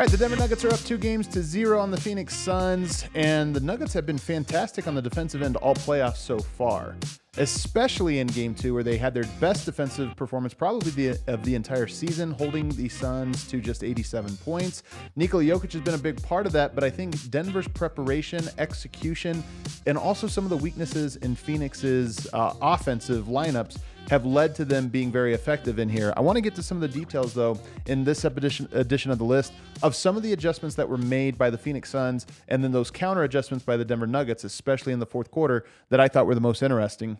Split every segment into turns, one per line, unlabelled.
All right, the Denver Nuggets are up 2-0 on the Phoenix Suns, and the Nuggets have been fantastic on the defensive end all playoffs so far, especially in Game 2, where they had their best defensive performance probably of the entire season, holding the Suns to just 87 points. Nikola Jokic has been a big part of that, but I think Denver's preparation, execution, and also some of the weaknesses in Phoenix's offensive lineups have led to them being very effective in here. I want to get to some of the details, though, in this edition of the list of some of the adjustments that were made by the Phoenix Suns and then those counter adjustments by the Denver Nuggets, especially in the fourth quarter, that I thought were the most interesting.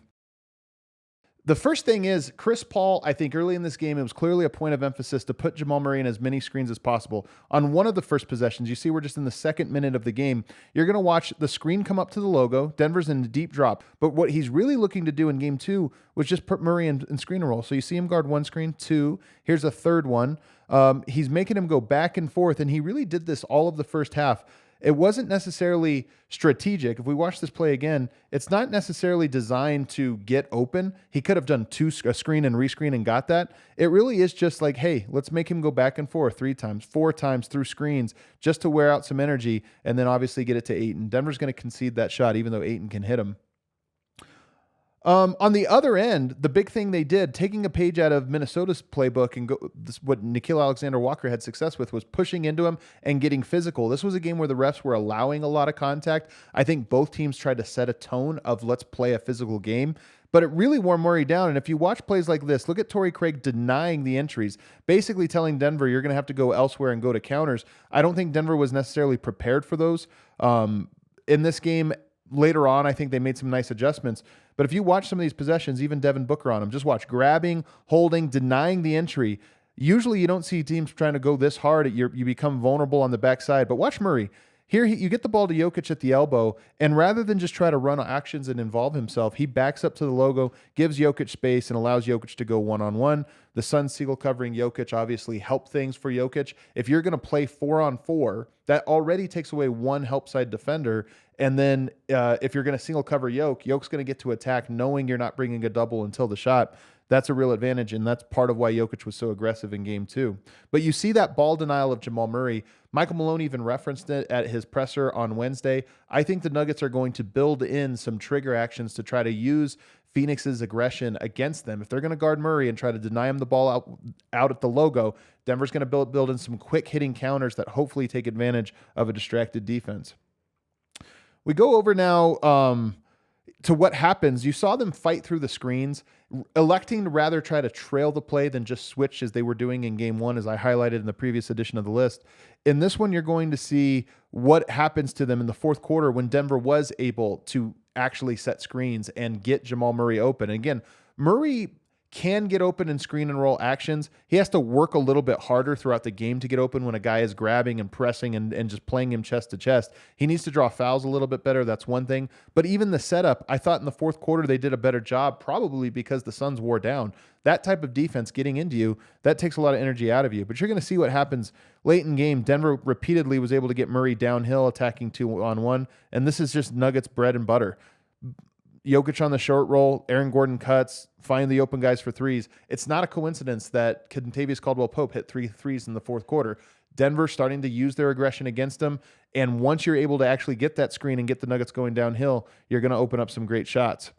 The first thing is Chris Paul. I think early in this game, it was clearly a point of emphasis to put Jamal Murray in as many screens as possible. On one of the first possessions, you see we're just in the second minute of the game. You're going to watch the screen come up to the logo. Denver's in a deep drop. But what he's really looking to do in Game 2 was just put Murray in screen and roll. So you see him guard one screen, two. Here's a third one. He's making him go back and forth, and he really did this all of the first half. It wasn't necessarily strategic. If we watch this play again, it's not necessarily designed to get open. He could have done a screen and rescreen and got that. It really is just like, hey, let's make him go back and forth 3 times, 4 times through screens just to wear out some energy and then obviously get it to Ayton. Denver's going to concede that shot even though Ayton can hit him. On the other end, the big thing they did, taking a page out of Minnesota's playbook and what Nickeil Alexander-Walker had success with, was pushing into him and getting physical. This was a game where the refs were allowing a lot of contact. I think both teams tried to set a tone of let's play a physical game, but it really wore Murray down. And if you watch plays like this, look at Torrey Craig denying the entries, basically telling Denver, you're going to have to go elsewhere and go to counters. I don't think Denver was necessarily prepared for those. In this game, later on, I think they made some nice adjustments. But if you watch some of these possessions, even Devin Booker on them, just watch grabbing, holding, denying the entry. Usually you don't see teams trying to go this hard. You become vulnerable on the backside. But watch Murray. Here, you get the ball to Jokic at the elbow, and rather than just try to run actions and involve himself, he backs up to the logo, gives Jokic space, and allows Jokic to go one-on-one. The Suns single covering Jokic obviously help things for Jokic. If you're going to play 4-on-4, that already takes away one help side defender. And then if you're going to single cover Jokic's going to get to attack knowing you're not bringing a double until the shot. That's a real advantage, and that's part of why Jokic was so aggressive in Game 2. But you see that ball denial of Jamal Murray. Michael Malone even referenced it at his presser on Wednesday. I think the Nuggets are going to build in some trigger actions to try to use Phoenix's aggression against them. If they're going to guard Murray and try to deny him the ball out at the logo, Denver's going to build in some quick hitting counters that hopefully take advantage of a distracted defense. We go over now to what happens. You saw them fight through the screens, electing to rather try to trail the play than just switch as they were doing in Game 1, as I highlighted in the previous edition of the list. In this one, you're going to see what happens to them in the fourth quarter when Denver was able to actually set screens and get Jamal Murray open. And again, Murray can get open in screen and roll actions. He has to work a little bit harder throughout the game to get open when a guy is grabbing and pressing and just playing him chest to chest. He needs to draw fouls a little bit better. That's one thing. But even the setup, I thought in the fourth quarter they did a better job, probably because the Suns wore down. That type of defense getting into you, that takes a lot of energy out of you. But you're going to see what happens late in game. Denver repeatedly was able to get Murray downhill, attacking 2-on-1. And this is just Nuggets bread and butter. Jokic on the short roll, Aaron Gordon cuts, find the open guys for threes. It's not a coincidence that Kentavious Caldwell-Pope hit 3 threes in the fourth quarter. Denver starting to use their aggression against them, and once you're able to actually get that screen and get the Nuggets going downhill, you're going to open up some great shots.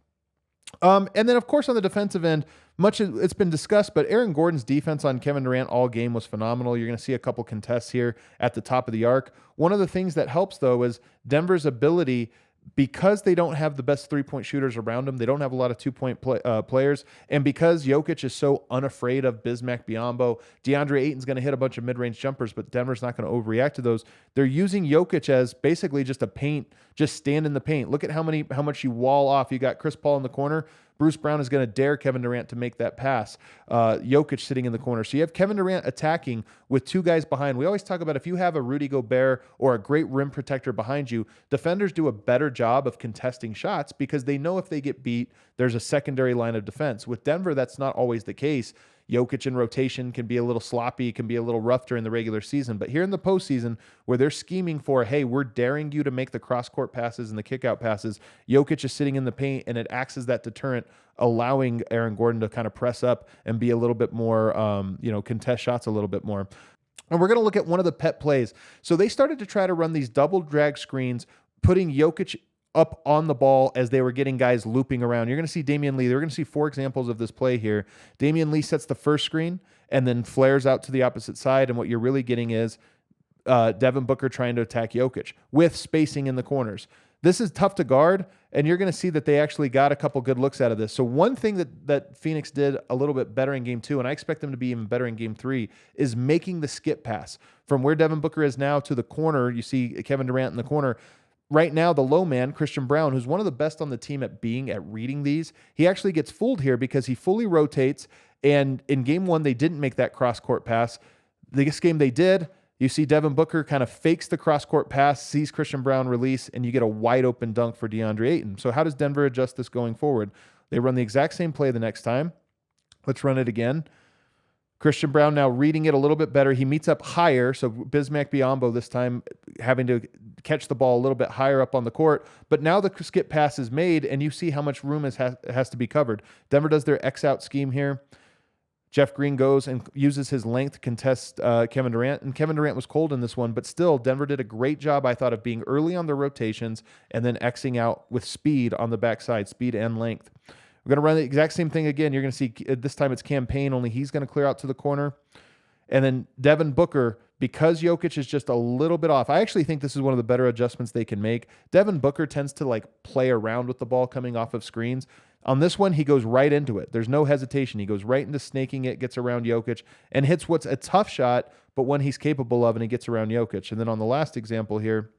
And then, of course, on the defensive end, much it's been discussed, but Aaron Gordon's defense on Kevin Durant all game was phenomenal. You're going to see a couple contests here at the top of the arc. One of the things that helps, though, is Denver's ability, because they don't have the best three-point shooters around them, they don't have a lot of two-point players, and because Jokic is so unafraid of Bismack Biyombo, DeAndre Ayton's going to hit a bunch of mid-range jumpers, but Denver's not going to overreact to those. They're using Jokic as basically just just stand in the paint. Look at how much you wall off. You got Chris Paul in the corner. Bruce Brown is going to dare Kevin Durant to make that pass. Jokic sitting in the corner. So you have Kevin Durant attacking with 2 guys behind. We always talk about if you have a Rudy Gobert or a great rim protector behind you, defenders do a better job of contesting shots because they know if they get beat, there's a secondary line of defense. With Denver, that's not always the case. Jokic in rotation can be a little sloppy, can be a little rough during the regular season. But here in the postseason, where they're scheming for, hey, we're daring you to make the cross-court passes and the kick-out passes, Jokic is sitting in the paint, and it acts as that deterrent, allowing Aaron Gordon to kind of press up and be a little bit more, contest shots a little bit more. And we're going to look at one of the pet plays. So they started to try to run these double drag screens, putting Jokic up on the ball as they were getting guys looping around. You're going to see Damian Lee. We're going to see 4 examples of this play here. Damian Lee sets the first screen and then flares out to the opposite side. And what you're really getting is Devin Booker trying to attack Jokic with spacing in the corners. This is tough to guard, and you're going to see that they actually got a couple good looks out of this. So one thing that Phoenix did a little bit better in game 2, and I expect them to be even better in game 3, is making the skip pass. From where Devin Booker is now to the corner, you see Kevin Durant in the corner. Right now, the low man, Christian Brown, who's one of the best on the team at reading these, he actually gets fooled here because he fully rotates, and in game 1, they didn't make that cross-court pass. This game they did. You see Devin Booker kind of fakes the cross-court pass, sees Christian Brown release, and you get a wide-open dunk for DeAndre Ayton. So how does Denver adjust this going forward? They run the exact same play the next time. Let's run it again. Christian Brown now reading it a little bit better. He meets up higher, so Bismack Biyombo this time having to catch the ball a little bit higher up on the court. But now the skip pass is made, and you see how much room has to be covered. Denver does their X-out scheme here. Jeff Green goes and uses his length to contest Kevin Durant, and Kevin Durant was cold in this one, but still, Denver did a great job, I thought, of being early on the rotations and then Xing out with speed on the backside, speed and length. We're going to run the exact same thing again. You're going to see this time it's campaign, only he's going to clear out to the corner. And then Devin Booker, because Jokic is just a little bit off, I actually think this is one of the better adjustments they can make. Devin Booker tends to play around with the ball coming off of screens. On this one, he goes right into it. There's no hesitation. He goes right into snaking it, gets around Jokic, and hits what's a tough shot, but one he's capable of, and he gets around Jokic. And then on the last example here,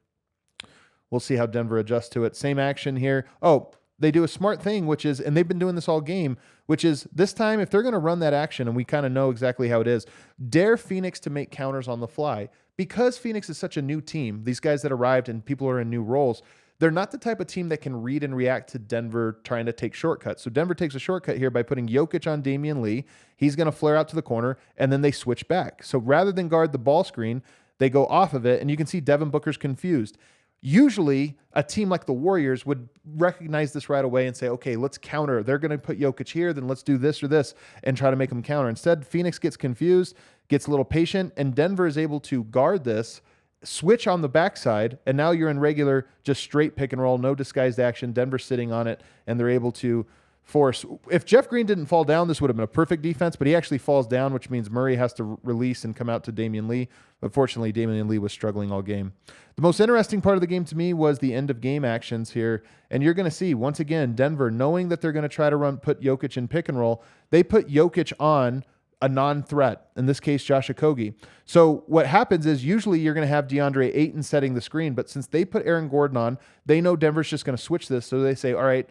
we'll see how Denver adjusts to it. Same action here. Oh, they do a smart thing, which is, and they've been doing this all game, which is this time, if they're going to run that action, and we kind of know exactly how it is, dare Phoenix to make counters on the fly. Because Phoenix is such a new team, these guys that arrived and people are in new roles, they're not the type of team that can read and react to Denver trying to take shortcuts. So Denver takes a shortcut here by putting Jokic on Damian Lee. He's going to flare out to the corner, and then they switch back. So rather than guard the ball screen, they go off of it, and you can see Devin Booker's confused. Usually, a team like the Warriors would recognize this right away and say, okay, let's counter. They're going to put Jokic here, then let's do this or this and try to make them counter. Instead, Phoenix gets confused, gets a little patient, and Denver is able to guard this, switch on the backside, and now you're in regular, just straight pick and roll, no disguised action. Denver sitting on it, and they're able to force. If Jeff Green didn't fall down, this would have been a perfect defense, but he actually falls down, which means Murray has to release and come out to Damian Lee. But fortunately, Damian Lee was struggling all game. The most interesting part of the game to me was the end of game actions here, and you're going to see, once again, Denver, knowing that they're going to try to put Jokic in pick and roll, they put Jokic on a non-threat, in this case, Josh Okogie. So what happens is usually you're going to have DeAndre Ayton setting the screen, but since they put Aaron Gordon on, they know Denver's just going to switch this, so they say, all right,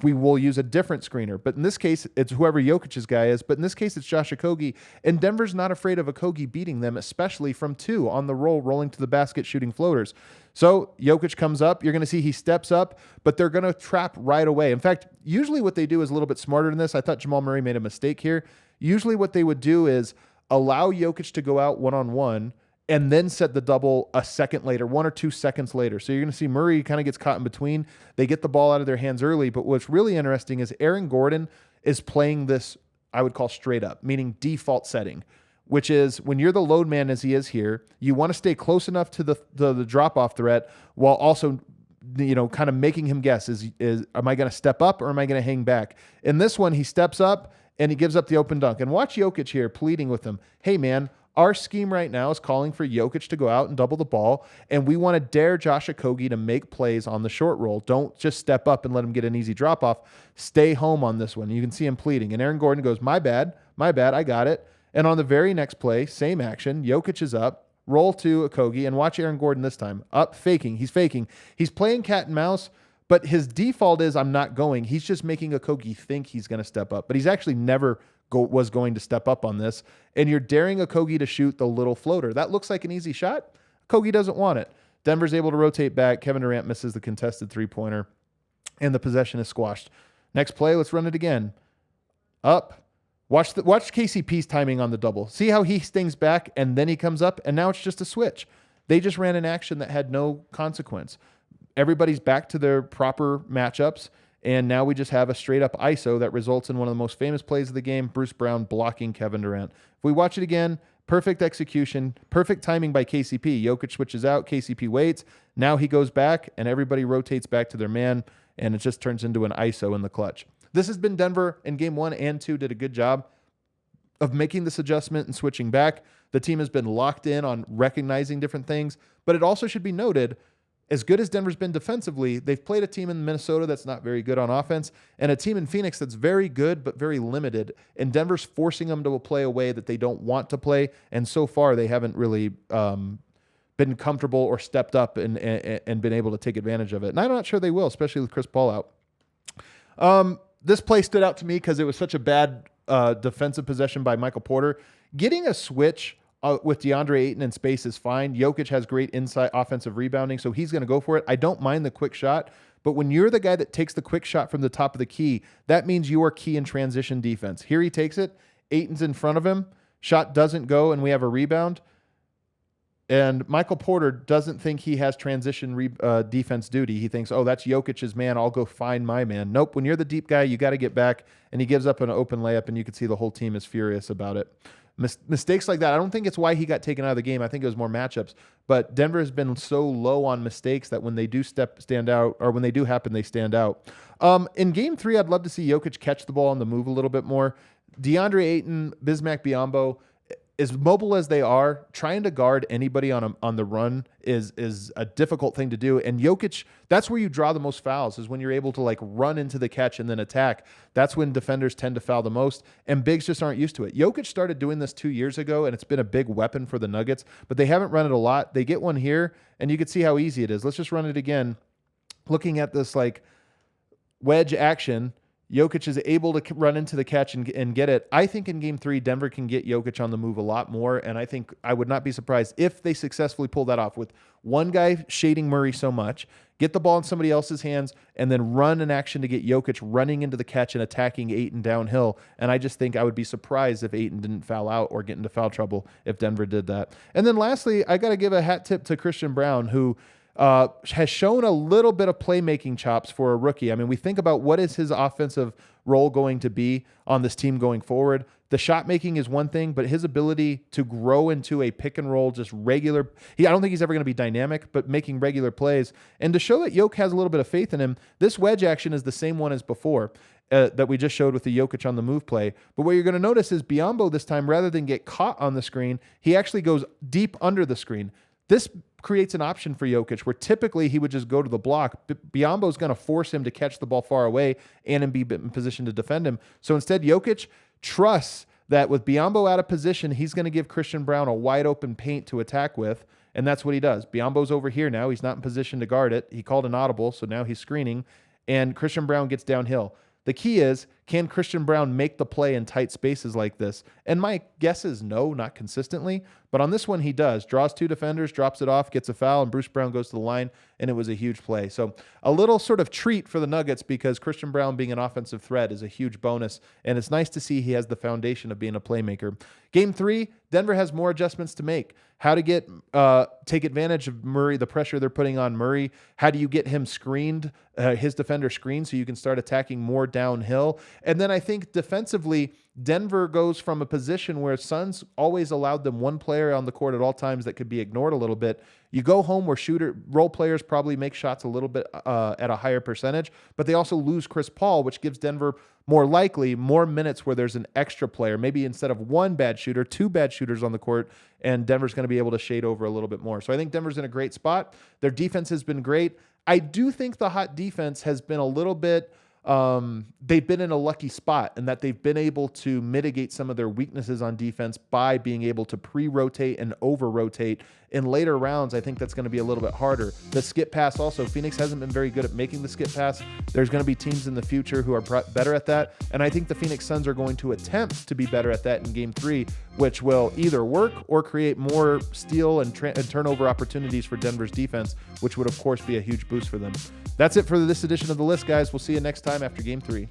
we will use a different screener. But in this case, it's whoever Jokic's guy is. But in this case, it's Josh Okogie. And Denver's not afraid of Okogie beating them, especially from 2 on the roll, rolling to the basket, shooting floaters. So Jokic comes up. You're going to see he steps up, but they're going to trap right away. In fact, usually what they do is a little bit smarter than this. I thought Jamal Murray made a mistake here. Usually what they would do is allow Jokic to go out one-on-one and then set the double a second later, 1 or 2 seconds later. So you're going to see Murray kind of gets caught in between. They get the ball out of their hands early, but what's really interesting is Aaron Gordon is playing this, I would call straight up, meaning default setting, which is when you're the load man as he is here, you want to stay close enough to the drop-off threat while also kind of making him guess, is am I going to step up or am I going to hang back? In this one, he steps up and he gives up the open dunk. And watch Jokic here pleading with him, hey, man, our scheme right now is calling for Jokic to go out and double the ball, and we want to dare Josh Okogie to make plays on the short roll. Don't just step up and let him get an easy drop-off. Stay home on this one. You can see him pleading. And Aaron Gordon goes, my bad, I got it. And on the very next play, same action, Jokic is up, roll to Okogie, and watch Aaron Gordon this time. Up, faking. He's faking. He's playing cat and mouse, but his default is I'm not going. He's just making Okogie think he's going to step up, but he's actually never was going to step up on this, and you're daring Okogie to shoot the little floater. That looks like an easy shot. Okogie doesn't want it. Denver's able to rotate back. Kevin Durant misses the contested three-pointer, and the possession is squashed. Next play, let's run it again. Up. Watch KCP's timing on the double. See how he stings back, and then he comes up, and now it's just a switch. They just ran an action that had no consequence. Everybody's back to their proper matchups, and now we just have a straight-up ISO that results in one of the most famous plays of the game, Bruce Brown blocking Kevin Durant. If we watch it again, perfect execution, perfect timing by KCP. Jokic switches out, KCP waits. Now he goes back, and everybody rotates back to their man, and it just turns into an ISO in the clutch. This has been Denver in game 1 and 2, did a good job of making this adjustment and switching back. The team has been locked in on recognizing different things, but it also should be noted, as good as Denver's been defensively, they've played a team in Minnesota that's not very good on offense and a team in Phoenix that's very good but very limited, and Denver's forcing them to play a way that they don't want to play, and so far they haven't really been comfortable or stepped up and been able to take advantage of it. And I'm not sure they will, especially with Chris Paul out. This play stood out to me because it was such a bad defensive possession by Michael Porter. Getting a switch with DeAndre Ayton in space is fine. Jokic has great inside offensive rebounding, so he's going to go for it. I don't mind the quick shot, but when you're the guy that takes the quick shot from the top of the key, that means you are key in transition defense. Here he takes it. Ayton's in front of him. Shot doesn't go, and we have a rebound. And Michael Porter doesn't think he has transition defense duty. He thinks, oh, that's Jokic's man. I'll go find my man. Nope. When you're the deep guy, you got to get back. And he gives up an open layup, and you can see the whole team is furious about it. Mistakes like that, I don't think it's why he got taken out of the game. I think it was more matchups. But Denver has been so low on mistakes that when they do stand out, or when they do happen, they stand out. In game 3, I'd love to see Jokic catch the ball on the move a little bit more. DeAndre Ayton, Bismack Biyombo, as mobile as they are, trying to guard anybody on the run is a difficult thing to do. And Jokic, that's where you draw the most fouls, is when you're able to like run into the catch and then attack. That's when defenders tend to foul the most, and bigs just aren't used to it. Jokic started doing this 2 years ago, and it's been a big weapon for the Nuggets, but they haven't run it a lot. They get one here, and you can see how easy it is. Let's just run it again. Looking at this like wedge action, Jokic is able to run into the catch and get it. I think in game 3, Denver can get Jokic on the move a lot more, and I think I would not be surprised if they successfully pull that off with one guy shading Murray so much, get the ball in somebody else's hands, and then run an action to get Jokic running into the catch and attacking Ayton downhill. And I just think I would be surprised if Ayton didn't foul out or get into foul trouble if Denver did that. And then lastly, I got to give a hat tip to Christian Braun, who has shown a little bit of playmaking chops for a rookie. I mean, we think about what is his offensive role going to be on this team going forward. The shot making is one thing, but his ability to grow into a pick and roll, just regular. I don't think he's ever going to be dynamic, but making regular plays. And to show that Jokic has a little bit of faith in him, this wedge action is the same one as before that we just showed with the Jokic on the move play. But what you're going to notice is Biyombo this time, rather than get caught on the screen, he actually goes deep under the screen. This creates an option for Jokic where typically he would just go to the block. Biyombo is going to force him to catch the ball far away and be in position to defend him. So instead, Jokic trusts that with Biyombo out of position, he's going to give Christian Braun a wide open paint to attack with, and that's what he does. Biyombo's over here now. He's not in position to guard it. He called an audible, so now he's screening, and Christian Braun gets downhill. The key is, can Christian Braun make the play in tight spaces like this? And my guess is no, not consistently. But on this one, he does. Draws 2 defenders, drops it off, gets a foul, and Bruce Brown goes to the line, and it was a huge play. So a little sort of treat for the Nuggets because Christian Braun being an offensive threat is a huge bonus, and it's nice to see he has the foundation of being a playmaker. Game 3, Denver has more adjustments to make. How to get take advantage of Murray, the pressure they're putting on Murray. How do you get him screened, his defender screened, so you can start attacking more downhill? And then I think defensively, Denver goes from a position where Suns always allowed them one player on the court at all times that could be ignored a little bit. You go home where role players probably make shots a little bit at a higher percentage, but they also lose Chris Paul, which gives Denver more minutes where there's an extra player. Maybe instead of one bad shooter, 2 bad shooters on the court, and Denver's going to be able to shade over a little bit more. So I think Denver's in a great spot. Their defense has been great. I do think the hot defense has been a little bit they've been in a lucky spot in that they've been able to mitigate some of their weaknesses on defense by being able to pre-rotate and over-rotate. In later rounds, I think that's going to be a little bit harder. The skip pass also, Phoenix hasn't been very good at making the skip pass. There's going to be teams in the future who are better at that, and I think the Phoenix Suns are going to attempt to be better at that in Game 3, which will either work or create more steal and turnover opportunities for Denver's defense, which would, of course, be a huge boost for them. That's it for this edition of The List, guys. We'll see you next time after Game 3.